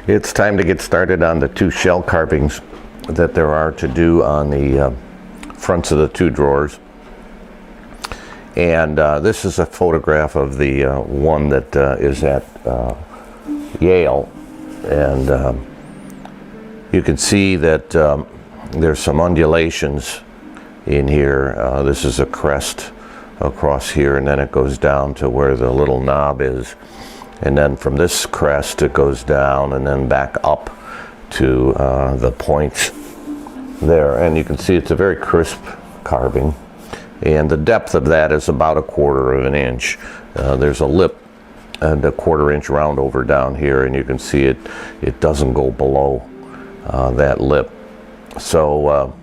It's time to get started on the two shell carvings that there are to do on the fronts of the two drawers. And this is a photograph of the one that is at Yale. And you can see that there's some undulations in here. This is a crest across here, and then it goes down to where the little knob is. And then from this crest it goes down and then back up to the points there. And you can see it's a very crisp carving. And the depth of that is about 1/4 of an inch. There's a lip and a 1/4 inch round over down here, and you can see it doesn't go below that lip. So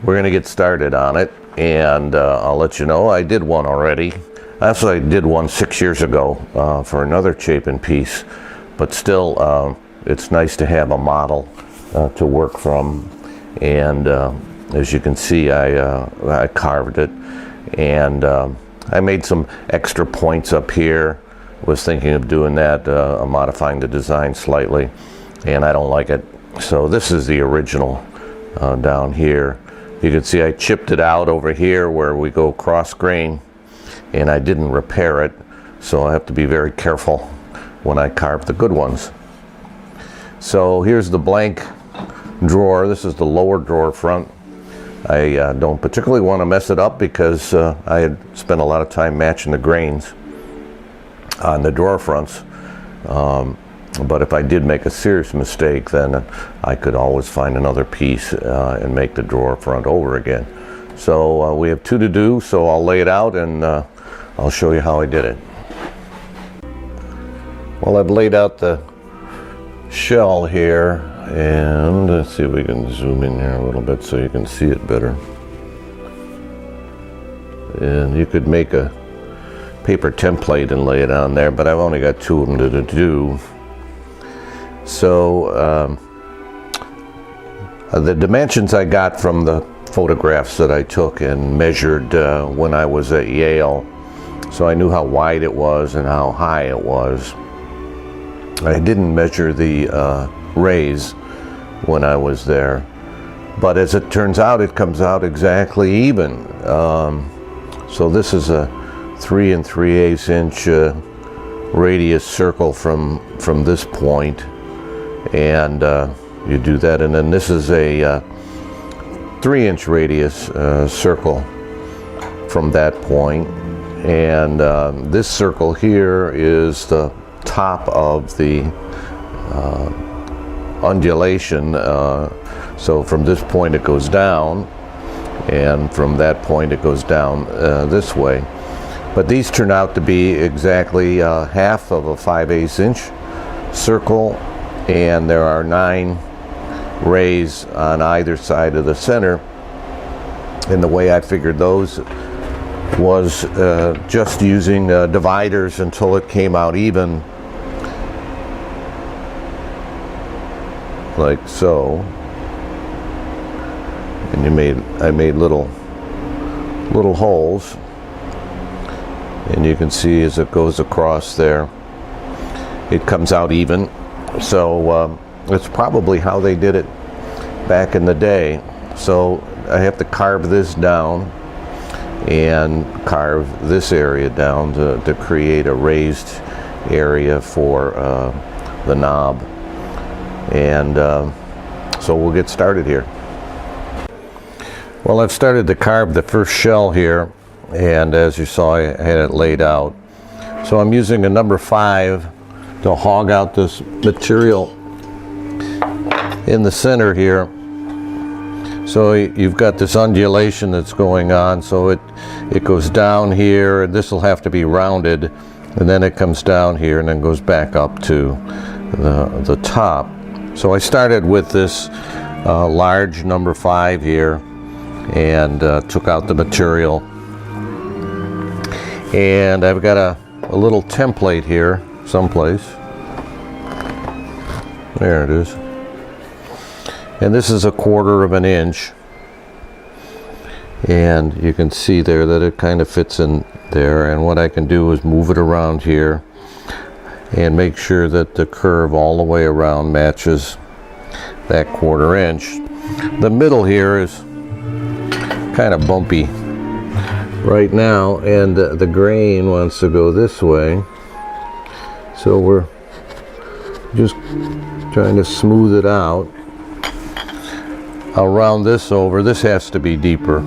we're going to get started on it, and I'll let you know I did one already. Actually, I did one 6 years ago for another Chapin piece, but still it's nice to have a model to work from. And as you can see, I carved it, and I made some extra points up here. Was thinking of doing that, modifying the design slightly, and I don't like it. So this is the original down here. You can see I chipped it out over here where we go cross grain, and I didn't repair it, so I have to be very careful when I carve the good ones. So here's the blank drawer. This is the lower drawer front. I don't particularly want to mess it up because I had spent a lot of time matching the grains on the drawer fronts. But if I did make a serious mistake, then I could always find another piece and make the drawer front over again. So we have two to do, so I'll lay it out and I'll show you how I did it. Well, I've laid out the shell here, and let's see if we can zoom in here a little bit so you can see it better. And you could make a paper template and lay it on there, but I've only got two of them to do. So the dimensions I got from the photographs that I took and measured when I was at Yale, so I knew how wide it was and how high it was. I didn't measure the raise when I was there, but as it turns out, it comes out exactly even. So this is a 3 3/8 inch radius circle from this point, and you do that, and then this is a 3-inch radius circle from that point, and this circle here is the top of the undulation. So from this point it goes down, and from that point it goes down this way. But these turn out to be exactly half of a 5/8 inch circle, and there are 9 rays on either side of the center. And the way I figured those was just using dividers until it came out even, like so. And I made little holes, and you can see as it goes across there, it comes out even. So it's probably how they did it back in the day. So I have to carve this down and carve this area down to create a raised area for the knob. And so we'll get started here. Well, I've started to carve the first shell here, and as you saw, I had it laid out. So I'm using a number 5 to hog out this material in the center here. So you've got this undulation that's going on, so it goes down here, and this will have to be rounded, and then it comes down here and then goes back up to the top. So I started with this large number 5 here, and took out the material, and I've got a little template here someplace. There it is. And this is a 1/4 of an inch, and you can see there that it kind of fits in there, and what I can do is move it around here. and make sure that the curve all the way around matches that 1/4 inch. The middle here is kind of bumpy right now, and the grain wants to go this way, so we're just trying to smooth it out. I'll round this over. This has to be deeper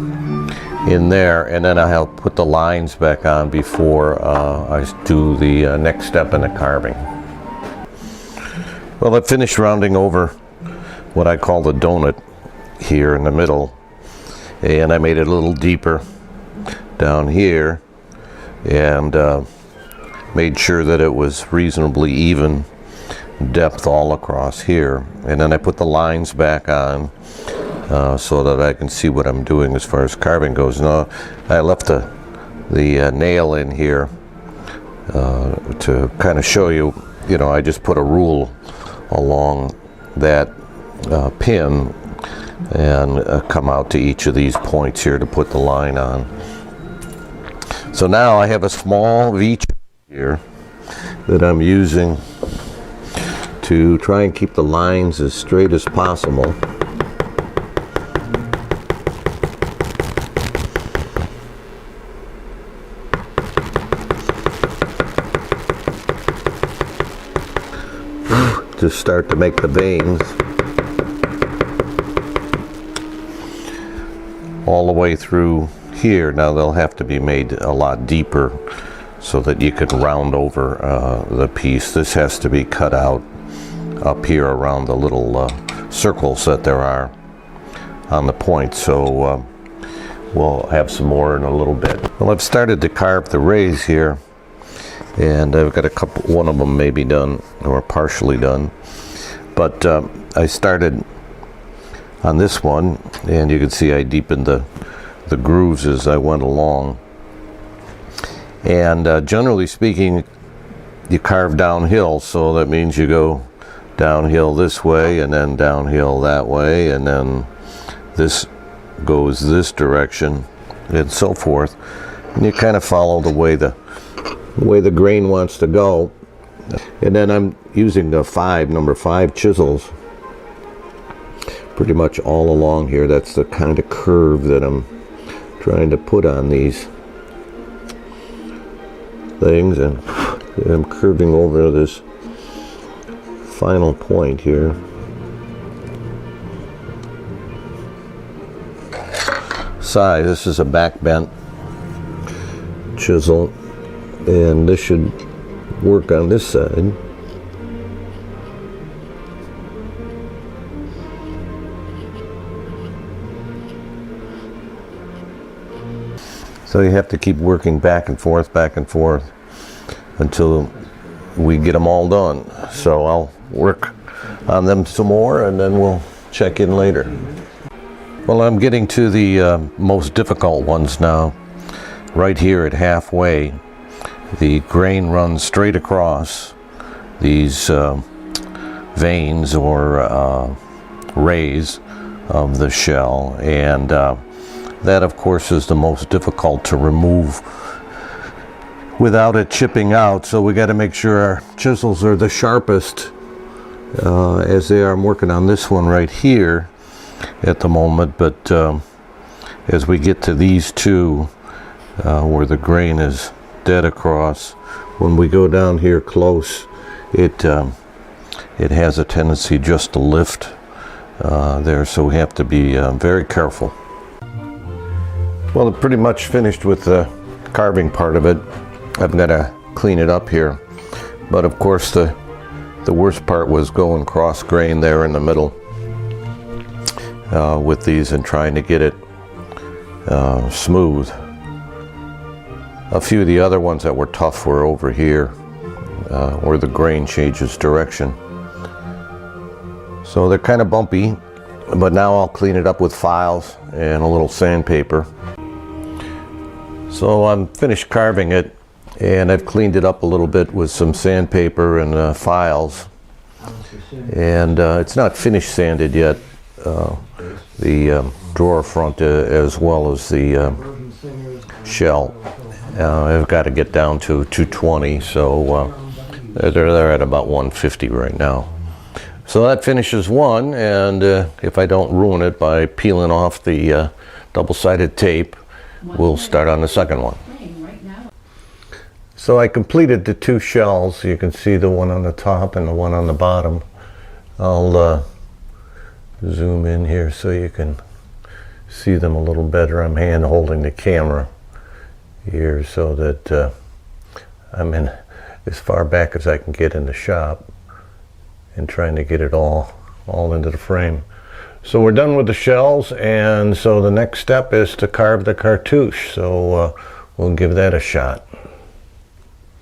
in there, and then I'll put the lines back on before I do the next step in the carving. Well, I finished rounding over what I call the donut here in the middle, and I made it a little deeper down here, and made sure that it was reasonably even depth all across here, and then I put the lines back on so that I can see what I'm doing as far as carving goes. Now, I left the nail in here to kind of show you, I just put a rule along that pin and come out to each of these points here to put the line on. So now I have a small V here that I'm using to try and keep the lines as straight as possible. To start to make the veins all the way through here. Now they'll have to be made a lot deeper so that you can round over the piece. This has to be cut out up here around the little circles that there are on the point. So we'll have some more in a little bit. Well, I've started to carve the rays here, and I've got one of them maybe done or partially done, but I started on this one, and you can see I deepened the grooves as I went along. And generally speaking, you carve downhill, so that means you go downhill this way and then downhill that way, and then this goes this direction and so forth, and you kind of follow the way the grain wants to go. And then I'm using the number 5 chisels pretty much all along here. That's the kind of curve that I'm trying to put on these things, and I'm curving over this final point here. Size, this is a back bent chisel, and this should work on this side. So you have to keep working back and forth until we get them all done. So I'll work on them some more, and then we'll check in later. Well, I'm getting to the most difficult ones now. Right here at halfway, the grain runs straight across these veins or rays of the shell, and that of course is the most difficult to remove without it chipping out. So we got to make sure our chisels are the sharpest as they are. I'm working on this one right here at the moment, but as we get to these two where the grain is dead across, when we go down here close, it has a tendency just to lift there, so we have to be very careful. Well, I'm pretty much finished with the carving part of it. I've got to clean it up here, but of course the worst part was going cross grain there in the middle with these and trying to get it smooth. A few of the other ones that were tough were over here where the grain changes direction. So they're kind of bumpy, but now I'll clean it up with files and a little sandpaper. So I'm finished carving it, and I've cleaned it up a little bit with some sandpaper and files. And it's not finished sanded yet, the drawer front as well as the shell. I've got to get down to 220, so They're at about 150 right now. So that finishes one, and if I don't ruin it by peeling off the double-sided tape, we'll start on the second one. So I completed the two shells. You can see the one on the top and the one on the bottom. I'll zoom in here so you can see them a little better. I'm hand holding the camera here so that I'm in as far back as I can get in the shop and trying to get it all into the frame. So we're done with the shells, and so the next step is to carve the cartouche. So we'll give that a shot.